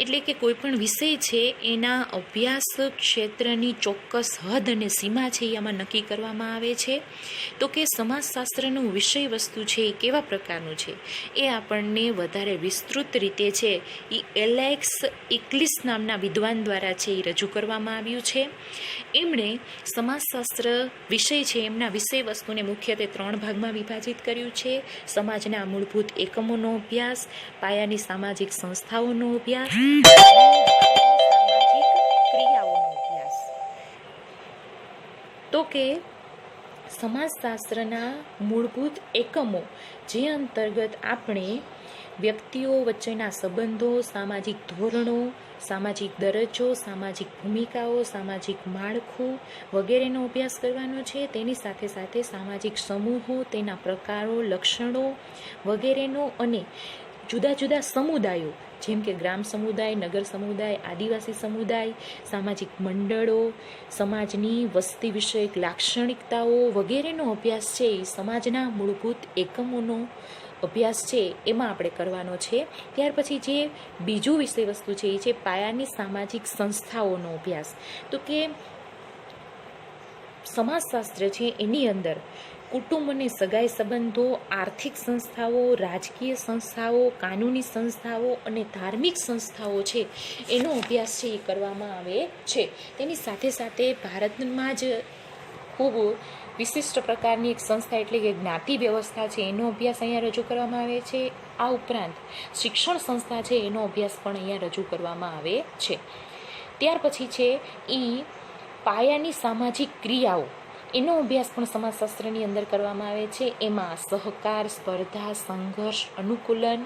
એટલે કે કોઈ પણ વિષય છે એના અભ્યાસ ક્ષેત્રની ચોક્કસ હદ અને સીમા છે એમાં નક્કી કરવામાં આવે છે. તો કે સમાજશાસ્ત્રનું વિષય વસ્તુ છે એ કેવા પ્રકારનું છે એ આપણને વધારે વિસ્તૃત રીતે છે એ એલેક્સ ઇક્લિસ નામના વિદ્વાન દ્વારા છે એ રજૂ કરવામાં આવ્યું છે. એમણે સમાજશાસ્ત્ર વિષય છે એમના વિષય વસ્તુને મુખ્યત્વે 3 ભાગમાં વિભાજિત કર્યું છે. સમાજના મૂળભૂત એકમોનો અભ્યાસ, પાયાની સામાજિક સંસ્થાઓનો અભ્યાસ, સામાજિક ક્રિયાઓનો અભ્યાસ. તો કે સમાજશાસ્ત્રના મૂળભૂત એકમો જે અંતર્ગત આપણે વ્યક્તિઓ વચ્ચેના સંબંધો, સામાજિક ધોરણો, સામાજિક દરજ્જો, સામાજિક ભૂમિકાઓ, સામાજિક માળખું વગેરેનો અભ્યાસ કરવાનો છે. તેની સાથે સાથે સામાજિક સમૂહો, તેના પ્રકારો, લક્ષણો વગેરેનો અને જુદા જુદા સમુદાયો જેમ કે ગ્રામ સમુદાય, નગર સમુદાય, આદિવાસી સમુદાય, સામાજિક મંડળો, સમાજની વસ્તી વિષયક લાક્ષણિકતાઓ વગેરેનો અભ્યાસ છે એ સમાજના મૂળભૂત એકમોનો અભ્યાસ છે એમાં આપણે કરવાનો છે. ત્યાર પછી જે બીજું વિષય વસ્તુ છે એ છે પાયાની સામાજિક સંસ્થાઓનો અભ્યાસ. તો કે સમાજશાસ્ત્ર છે એની અંદર કુટુંબ અને સગાઈ સંબંધો, આર્થિક સંસ્થાઓ, રાજકીય સંસ્થાઓ, કાનૂની સંસ્થાઓ અને ધાર્મિક સંસ્થાઓ છે એનો અભ્યાસ છે એ કરવામાં આવે છે. તેની સાથે સાથે ભારતમાં જ ખૂબ વિશિષ્ટ પ્રકારની એક સંસ્થા એટલે કે જ્ઞાતિ વ્યવસ્થા છે એનો અભ્યાસ અહીંયા રજૂ કરવામાં આવે છે. આ ઉપરાંત શિક્ષણ સંસ્થા છે એનો અભ્યાસ પણ અહીંયા રજૂ કરવામાં આવે છે. ત્યાર પછી છે એ પાયાની સામાજિક ક્રિયાઓ એનો અભ્યાસ પણ સમાજશાસ્ત્રની અંદર કરવામાં આવે છે. એમાં સહકાર, સ્પર્ધા, સંઘર્ષ, અનુકૂલન,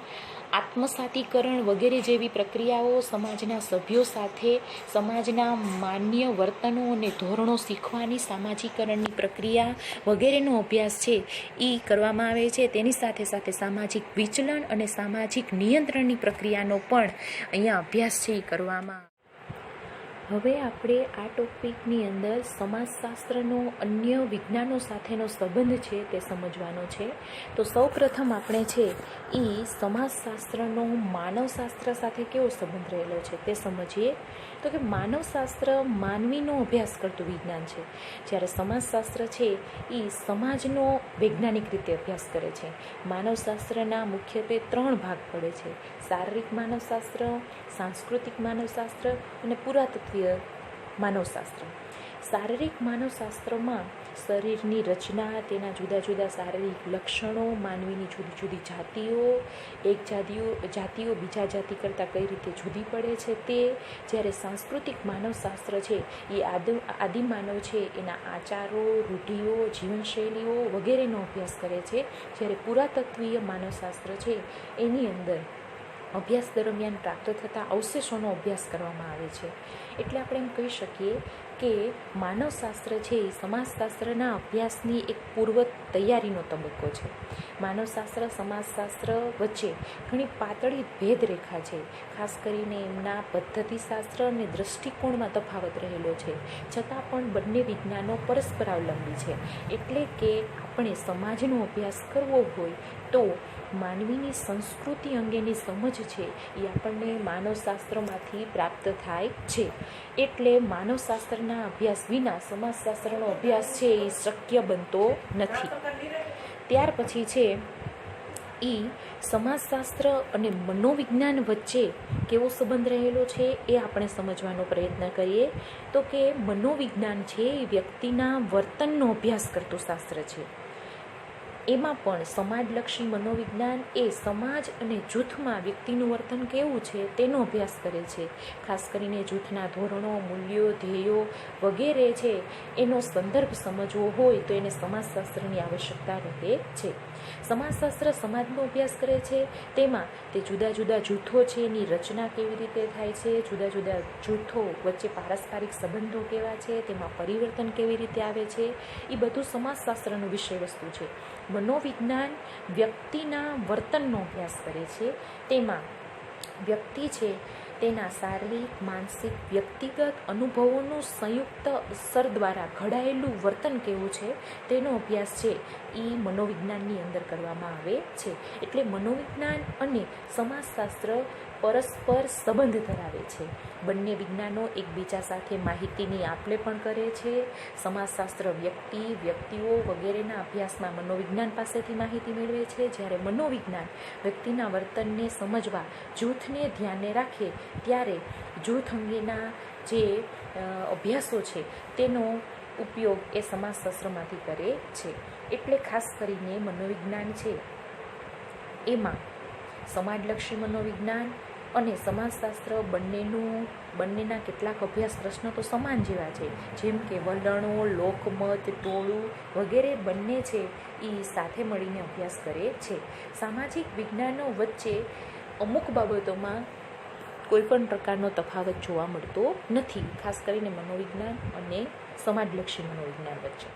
આત્મસાતીકરણ વગેરે જેવી પ્રક્રિયાઓ, સમાજના સભ્યો સાથે સમાજના માન્ય વર્તનો અને ધોરણો શીખવાની સામાજિકરણની પ્રક્રિયા વગેરેનો અભ્યાસ છે એ કરવામાં આવે છે. તેની સાથે સાથે સામાજિક વિચલન અને સામાજિક નિયંત્રણની પ્રક્રિયાનો પણ અહીંયા અભ્યાસ છે એ કરવામાં. હવે આપણે આ ટોપિકની અંદર સમાજશાસ્ત્રનો અન્ય વિજ્ઞાનો સાથેનો સંબંધ છે તે સમજવાનો છે. તો સૌપ્રથમ આપણે છે એ સમાજશાસ્ત્રનો માનવશાસ્ત્ર સાથે કેવો સંબંધ રહેલો છે તે સમજીએ. તો કે માનવશાસ્ત્ર માનવીનો અભ્યાસ કરતું વિજ્ઞાન છે, જ્યારે સમાજશાસ્ત્ર છે એ સમાજનો વૈજ્ઞાનિક રીતે અભ્યાસ કરે છે. માનવશાસ્ત્રના મુખ્યત્વે 3 ભાગ પડે છે: શારીરિક માનવશાસ્ત્ર, સાંસ્કૃતિક માનવશાસ્ત્ર અને પુરાતત્વીય માનવશાસ્ત્ર. શારીરિક માનવશાસ્ત્રમાં શરીરની રચના, તેના જુદા જુદા શારીરિક લક્ષણો, માનવીની જુદી જુદી જાતિઓ, જાતિઓ બીજા જાતિ કરતાં કઈ રીતે જુદી પડે છે તે. જ્યારે સાંસ્કૃતિક માનવશાસ્ત્ર છે એ આદિમાનવ છે એના આચારો, રૂઢિઓ, જીવનશૈલીઓ વગેરેનો અભ્યાસ કરે છે. જ્યારે પુરાતત્વીય માનવશાસ્ત્ર છે એની અંદર અભ્યાસ દરમિયાન પ્રાપ્ત થતા અવશેષોનો અભ્યાસ કરવામાં આવે છે. એટલે આપણે એમ કહી શકીએ કે માનવશાસ્ત્ર છે એ સમાજશાસ્ત્રના અભ્યાસની એક પૂર્વ તૈયારીનો તબક્કો છે. માનવશાસ્ત્ર સમાજશાસ્ત્ર વચ્ચે ઘણી પાતળી ભેદરેખા છે. ખાસ કરીને એમના પદ્ધતિશાસ્ત્ર અને દૃષ્ટિકોણમાં તફાવત રહેલો છે, છતાં પણ બંને વિજ્ઞાનો પરસ્પરાવલંબી છે. એટલે કે આપણે સમાજનો અભ્યાસ કરવો હોય તો માનવીની સંસ્કૃતિ અંગેની સમજ છે એ આપણને માનવશાસ્ત્રમાંથી પ્રાપ્ત થાય છે. એટલે માનવશાસ્ત્રના અભ્યાસ વિના સમાજશાસ્ત્રનો અભ્યાસ છે એ શક્ય બનતો નથી. ત્યાર પછી છે સમાજશાસ્ત્ર અને મનોવિજ્ઞાન વચ્ચે કેવો સંબંધ રહેલો છે એ આપણે સમજવાનો પ્રયત્ન કરીએ. તો કે મનોવિજ્ઞાન છે એ વ્યક્તિના વર્તનનો અભ્યાસ કરતું શાસ્ત્ર છે. એમાં પણ સમાજલક્ષી મનોવિજ્ઞાન એ સમાજ અને જૂથમાં વ્યક્તિનું વર્તન કેવું છે તેનો અભ્યાસ કરે છે. ખાસ કરીને જૂથના ધોરણો, મૂલ્યો, ધ્યેયો વગેરે છે એનો સંદર્ભ સમજવો હોય તો એને સમાજશાસ્ત્રની આવશ્યકતા રહે છે. સમાજશાસ્ત્ર સમાજનો અભ્યાસ કરે છે. તેમાં તે જુદા જુદા જૂથો છે એની રચના કેવી રીતે થાય છે, જુદા જુદા જૂથો વચ્ચે પારસ્પરિક સંબંધો કેવા છે, તેમાં પરિવર્તન કેવી રીતે આવે છે, એ બધું સમાજશાસ્ત્રનો વિષય વસ્તુ છે. મનોવિજ્ઞાન વ્યક્તિના વર્તનનો અભ્યાસ કરે છે. તેમાં વ્યક્તિ છે તેના શારીરિક, માનસિક, વ્યક્તિગત અનુભવોનું સંયુક્ત અસર દ્વારા ઘડાયેલું વર્તન કેવું છે તેનો અભ્યાસ છે એ મનોવિજ્ઞાનની અંદર કરવામાં આવે છે. એટલે મનોવિજ્ઞાન અને સમાજશાસ્ત્ર પરસ્પર સંબંધ ધરાવે છે. બંને વિજ્ઞાનો એકબીજા સાથે માહિતીની આપ-લે પણ કરે છે. સમાજશાસ્ત્ર વ્યક્તિઓ વગેરેના અભ્યાસમાં મનોવિજ્ઞાન પાસેથી માહિતી મેળવે છે, જ્યારે મનોવિજ્ઞાન વ્યક્તિના વર્તનને સમજવા, જૂથને ધ્યાને રાખે ત્યારે જૂથ અંગેના જે અભ્યાસો છે તેનો ઉપયોગ એ સમાજશાસ્ત્રમાંથી કરે છે. એટલે ખાસ કરીને મનોવિજ્ઞાન છે એમાં સમાજલક્ષી મનોવિજ્ઞાન અને સમાજશાસ્ત્ર બંનેના કેટલાક અભ્યાસ પ્રશ્નો તો સમાન જેવા છે, જેમ કે વલણો, લોકમત, ટોળું વગેરે બંને છે એ સાથે મળીને અભ્યાસ કરે છે. સામાજિક વિજ્ઞાનો વચ્ચે અમુક બાબતોમાં કોઈ પણ પ્રકારનો તફાવત જોવા મળતો નથી, ખાસ કરીને મનોવિજ્ઞાન અને સમાજલક્ષી મનોવિજ્ઞાન વચ્ચે.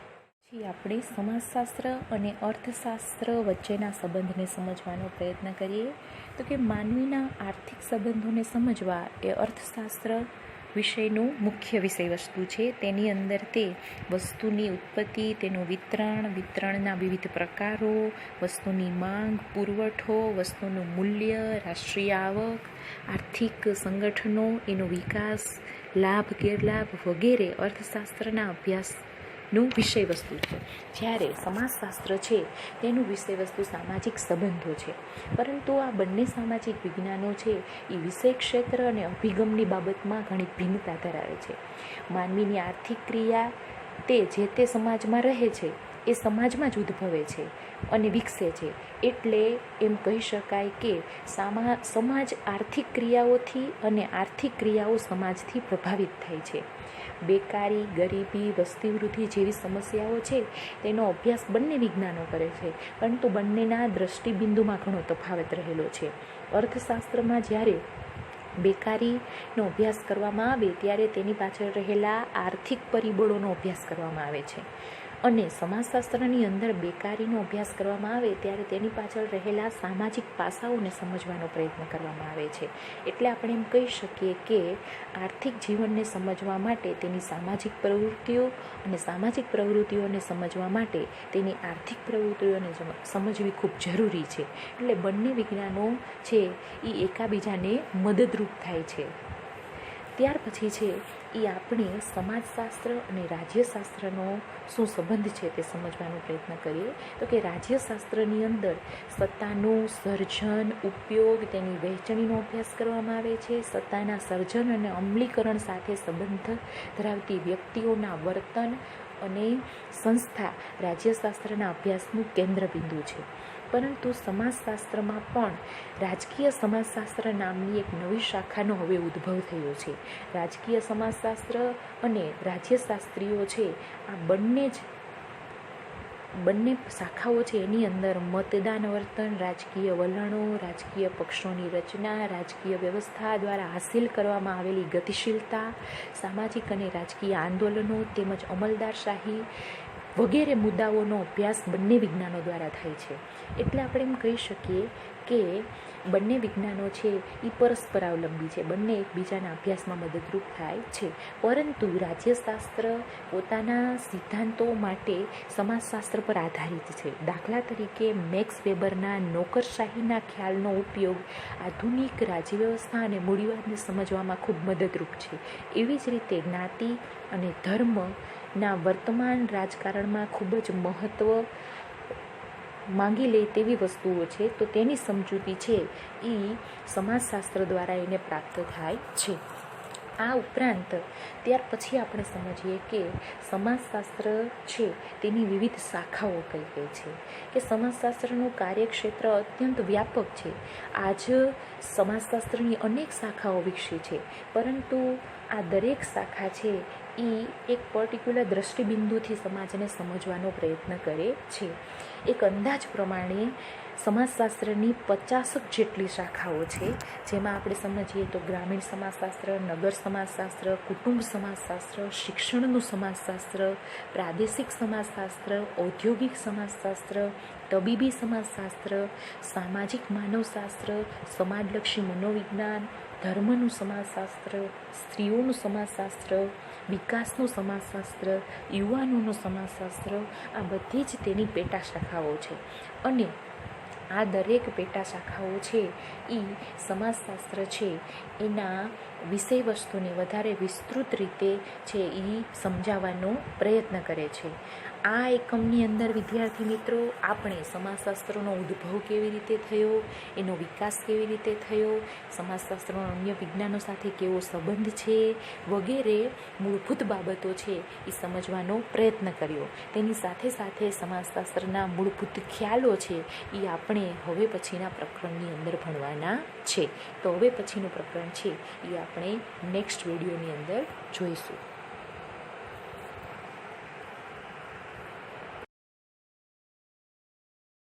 આપણે સમાજશાસ્ત્ર અને અર્થશાસ્ત્ર વચ્ચેના સંબંધને સમજવાનો પ્રયત્ન કરીએ તો કે માનવીના આર્થિક સંબંધોને સમજવા એ અર્થશાસ્ત્ર વિષયનું મુખ્ય વિષય વસ્તુ છે. તેની અંદર તે વસ્તુની ઉત્પત્તિ, તેનું વિતરણના વિવિધ પ્રકારો, વસ્તુની માંગ, પુરવઠો, વસ્તુનું મૂલ્ય, રાષ્ટ્રીય આવક, આર્થિક સંગઠનો, એનો વિકાસ, લાભ, ગેરલાભ વગેરે અર્થશાસ્ત્રના અભ્યાસનું વિષય વસ્તુ છે. જ્યારે સમાજશાસ્ત્ર છે તેનું વિષય વસ્તુ સામાજિક સંબંધો છે. પરંતુ આ બંને સામાજિક વિજ્ઞાનો છે એ વિષય ક્ષેત્ર અને અભિગમની બાબતમાં ઘણી ભિન્નતા ધરાવે છે. માનવીની આર્થિક ક્રિયા તે જે તે સમાજમાં રહે છે એ સમાજમાં જ ઉદ્ભવે છે અને વિકસે છે. એટલે એમ કહી શકાય કે સમાજ આર્થિક ક્રિયાઓથી અને આર્થિક ક્રિયાઓ સમાજથી પ્રભાવિત થાય છે. બેકારી, ગરીબી, વસ્તી વૃદ્ધિ જેવી સમસ્યાઓ છે તેનો અભ્યાસ બંને વિજ્ઞાનો કરે છે, પરંતુ બંનેના દ્રષ્ટિબિંદુમાં ઘણો તફાવત રહેલો છે. અર્થશાસ્ત્રમાં જ્યારે બેકારીનો અભ્યાસ કરવામાં આવે ત્યારે તેની પાછળ રહેલા આર્થિક પરિબળોનો અભ્યાસ કરવામાં આવે છે, અને સમાજશાસ્ત્રની અંદર બેકારીનો અભ્યાસ કરવામાં આવે ત્યારે તેની પાછળ રહેલા સામાજિક પાસાઓને સમજવાનો પ્રયત્ન કરવામાં આવે છે. એટલે આપણે એમ કહી શકીએ કે આર્થિક જીવનને સમજવા માટે તેની સામાજિક પ્રવૃત્તિઓ અને સામાજિક પ્રવૃત્તિઓને સમજવા માટે તેની આર્થિક પ્રવૃત્તિઓને સમજવી ખૂબ જરૂરી છે. એટલે બંને વિજ્ઞાનો છે એ એકાબીજાને મદદરૂપ થાય છે. ત્યાર પછી છે એ આપણે સમાજશાસ્ત્ર અને રાજ્યશાસ્ત્રનો શું સંબંધ છે તે સમજવાનો પ્રયત્ન કરીએ તો કે રાજ્યશાસ્ત્રની અંદર સત્તાનું સર્જન, ઉપયોગ, તેની વહેંચણીનો અભ્યાસ કરવામાં આવે છે. સત્તાના સર્જન અને અમલીકરણ સાથે સંબંધ ધરાવતી વ્યક્તિઓના વર્તન અને સંસ્થા રાજ્યશાસ્ત્રના અભ્યાસનું કેન્દ્રબિંદુ છે. પરંતુ સમાજશાસ્ત્રમાં પણ રાજકીય સમાજશાસ્ત્ર નામની એક નવી શાખાનો હવે ઉદ્ભવ થયો છે. રાજકીય સમાજશાસ્ત્ર અને રાજ્યશાસ્ત્રીઓ છે આ બંને શાખાઓ છે એની અંદર મતદાન વર્તન, રાજકીય વલણો, રાજકીય પક્ષોની રચના, રાજકીય વ્યવસ્થા દ્વારા હાંસિલ કરવામાં આવેલી ગતિશીલતા, સામાજિક અને રાજકીય આંદોલનો તેમજ અમલદારશાહી વગેરે મુદ્દાઓનો અભ્યાસ બંને વિજ્ઞાનો દ્વારા થાય છે. એટલે આપણે એમ કહી શકીએ કે બંને વિજ્ઞાનો છે એ પરસ્પર અવલંબી છે, બંને એકબીજાના અભ્યાસમાં મદદરૂપ થાય છે. પરંતુ રાજ્યશાસ્ત્ર પોતાના સિદ્ધાંતો માટે સમાજશાસ્ત્ર પર આધારિત છે. દાખલા તરીકે મેક્સ વેબરના નોકરશાહીના ખ્યાલનો ઉપયોગ આધુનિક રાજ્ય વ્યવસ્થા અને મૂડીવાદને સમજવામાં ખૂબ મદદરૂપ છે. એવી જ રીતે જ્ઞાતિ અને ધર્મના વર્તમાન રાજકારણમાં ખૂબ જ મહત્ત્વ માંગી લે તેવી વસ્તુઓ છે, તો તેની સમજૂતી છે એ સમાજશાસ્ત્ર દ્વારા એને પ્રાપ્ત થાય છે. આ ઉપરાંત ત્યાર પછી આપણે સમજીએ કે સમાજશાસ્ત્ર છે તેની વિવિધ શાખાઓ કઈ કઈ છે, કે સમાજશાસ્ત્રનું કાર્યક્ષેત્ર અત્યંત વ્યાપક છે. આજ સમાજશાસ્ત્રની અનેક શાખાઓ વિકસી છે, પરંતુ આ દરેક શાખા છે એ એક પર્ટિક્યુલર દ્રષ્ટિબિંદુથી સમાજને સમજવાનો પ્રયત્ન કરે છે. એક અંદાજ પ્રમાણે સમાજશાસ્ત્રની 50 જેટલી શાખાઓ છે, જેમાં આપણે સમજીએ તો ગ્રામીણ સમાજશાસ્ત્ર, નગર સમાજશાસ્ત્ર, કુટુંબ સમાજશાસ્ત્ર, શિક્ષણનું સમાજશાસ્ત્ર, પ્રાદેશિક સમાજશાસ્ત્ર, ઔદ્યોગિક સમાજશાસ્ત્ર, તબીબી સમાજશાસ્ત્ર, સામાજિક માનવશાસ્ત્ર, સમાજલક્ષી મનોવિજ્ઞાન, ધર્મનું સમાજશાસ્ત્ર, સ્ત્રીઓનું સમાજશાસ્ત્ર, વિકાસનું સમાજશાસ્ત્ર, યુવાનોનું સમાજશાસ્ત્ર, આ બધી જ તેની પેટા શાખાઓ છે. અને આ દરેક પેટા શાખાઓ છે એ સમાજશાસ્ત્ર છે એના વિષય વસ્તુને વધારે વિસ્તૃત રીતે છે એ સમજાવવાનો પ્રયત્ન કરે છે. આ એકમની અંદર વિદ્યાર્થી મિત્રો આપણે સમાજશાસ્ત્રનો ઉદ્ભવ કેવી રીતે થયો, એનો વિકાસ કેવી રીતે થયો, સમાજશાસ્ત્રનો અન્ય વિજ્ઞાનો સાથે કેવો સંબંધ છે વગેરે મૂળભૂત બાબતો છે એ સમજવાનો પ્રયત્ન કર્યો. તેની સાથે સાથે સમાજશાસ્ત્રના મૂળભૂત ખ્યાલો છે એ આપણે હવે પછીના પ્રકરણની અંદર ભણવાના છે. તો હવે પછીનું પ્રકરણ છે એ આપણે નેક્સ્ટ વિડીયોની અંદર જોઈશું.